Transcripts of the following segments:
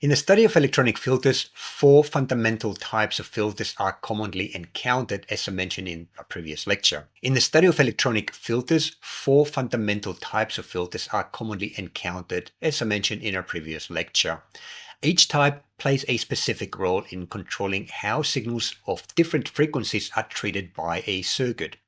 In the study of electronic filters, four fundamental types of filters are commonly encountered, as I mentioned in a previous lecture. In the study of electronic filters, four fundamental types of filters are commonly encountered, as I mentioned in our previous lecture. Each type plays a specific role in controlling how signals of different frequencies are treated by a circuit.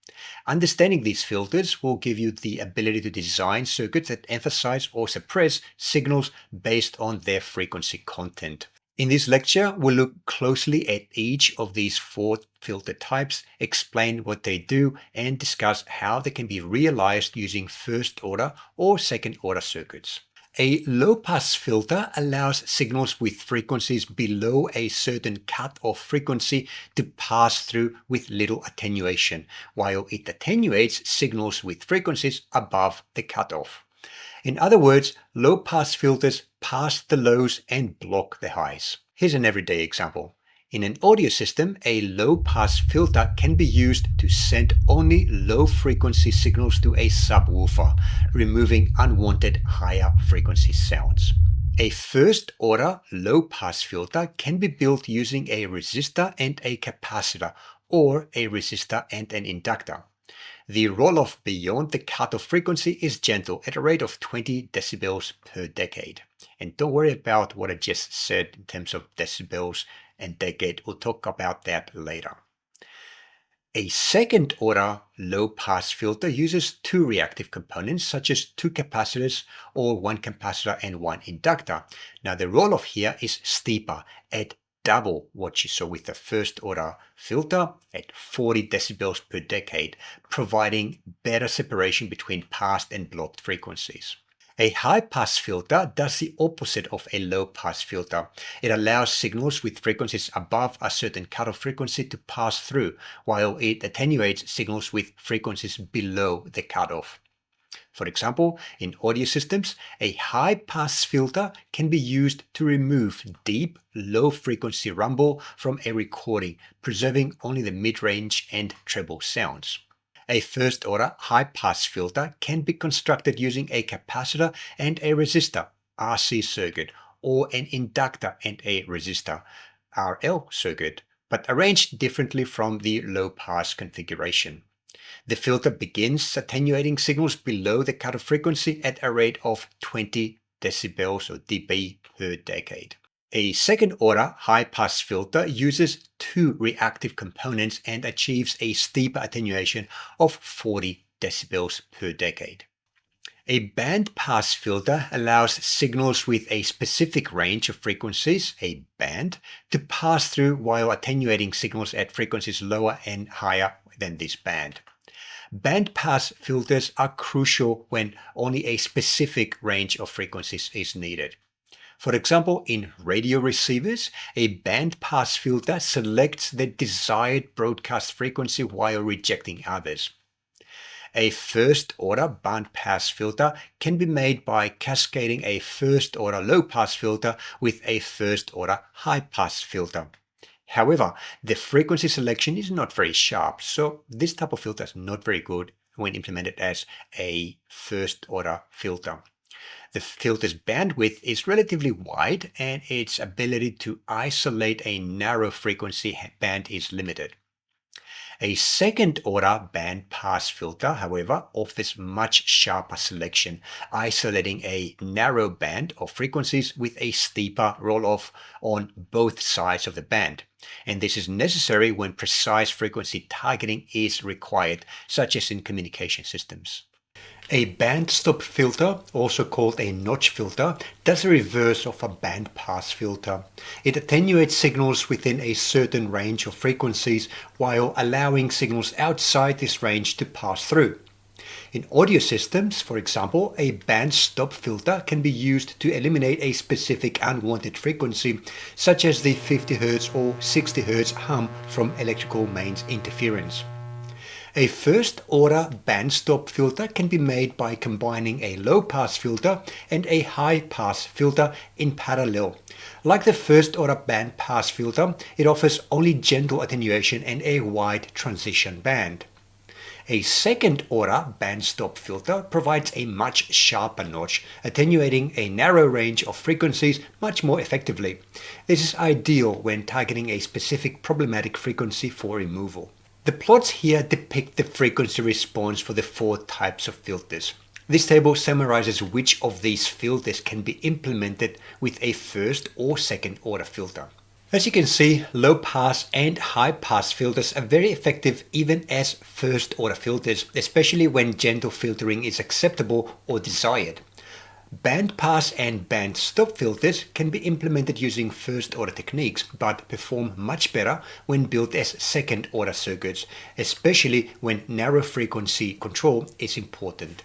Understanding these filters will give you the ability to design circuits that emphasize or suppress signals based on their frequency content. In this lecture, we'll look closely at each of these four filter types, explain what they do, and discuss how they can be realized using first-order or second-order circuits. A low-pass filter allows signals with frequencies below a certain cut-off frequency to pass through with little attenuation, while it attenuates signals with frequencies above the cutoff. In other words, low-pass filters pass the lows and block the highs. Here's an everyday example. In an audio system, a low-pass filter can be used to send only low-frequency signals to a subwoofer, removing unwanted higher frequency sounds. A first-order low-pass filter can be built using a resistor and a capacitor, or a resistor and an inductor. The roll-off beyond the cutoff frequency is gentle at a rate of 20 decibels per decade. And don't worry about what I just said in terms of decibels and decade. We'll talk about that later. A second-order low-pass filter uses two reactive components, such as two capacitors or one capacitor and one inductor. Now, the roll-off here is steeper at double what you saw with the first-order filter at 40 decibels per decade, providing better separation between passed and blocked frequencies. A high-pass filter does the opposite of a low-pass filter. It allows signals with frequencies above a certain cutoff frequency to pass through, while it attenuates signals with frequencies below the cutoff. For example, in audio systems, a high-pass filter can be used to remove deep, low-frequency rumble from a recording, preserving only the mid-range and treble sounds. A first-order high-pass filter can be constructed using a capacitor and a resistor (RC) circuit, or an inductor and a resistor (RL) circuit, but arranged differently from the low-pass configuration. The filter begins attenuating signals below the cutoff frequency at a rate of 20 decibels or dB per decade. A second-order high-pass filter uses two reactive components and achieves a steeper attenuation of 40 decibels per decade. A band-pass filter allows signals with a specific range of frequencies, a band, to pass through while attenuating signals at frequencies lower and higher than this band. Band-pass filters are crucial when only a specific range of frequencies is needed. For example, in radio receivers, a band-pass filter selects the desired broadcast frequency while rejecting others. A first-order band-pass filter can be made by cascading a first-order low-pass filter with a first-order high-pass filter. However, the frequency selection is not very sharp, so this type of filter is not very good when implemented as a first-order filter. The filter's bandwidth is relatively wide, and its ability to isolate a narrow frequency band is limited. A second-order band-pass filter, however, offers much sharper selection, isolating a narrow band of frequencies with a steeper roll-off on both sides of the band. And this is necessary when precise frequency targeting is required, such as in communication systems. A band-stop filter, also called a notch filter, does the reverse of a band-pass filter. It attenuates signals within a certain range of frequencies while allowing signals outside this range to pass through. In audio systems, for example, a band-stop filter can be used to eliminate a specific unwanted frequency, such as the 50 Hz or 60 Hz hum from electrical mains interference. A first-order band-stop filter can be made by combining a low-pass filter and a high-pass filter in parallel. Like the first-order band-pass filter, it offers only gentle attenuation and a wide transition band. A second order bandstop filter provides a much sharper notch, attenuating a narrow range of frequencies much more effectively. This is ideal when targeting a specific problematic frequency for removal. The plots here depict the frequency response for the 4 types of filters. This table summarizes which of these filters can be implemented with a first or second order filter. As you can see, low pass and high pass filters are very effective even as first order filters, especially when gentle filtering is acceptable or desired. Band pass and band stop filters can be implemented using first order techniques, but perform much better when built as second order circuits, especially when narrow frequency control is important.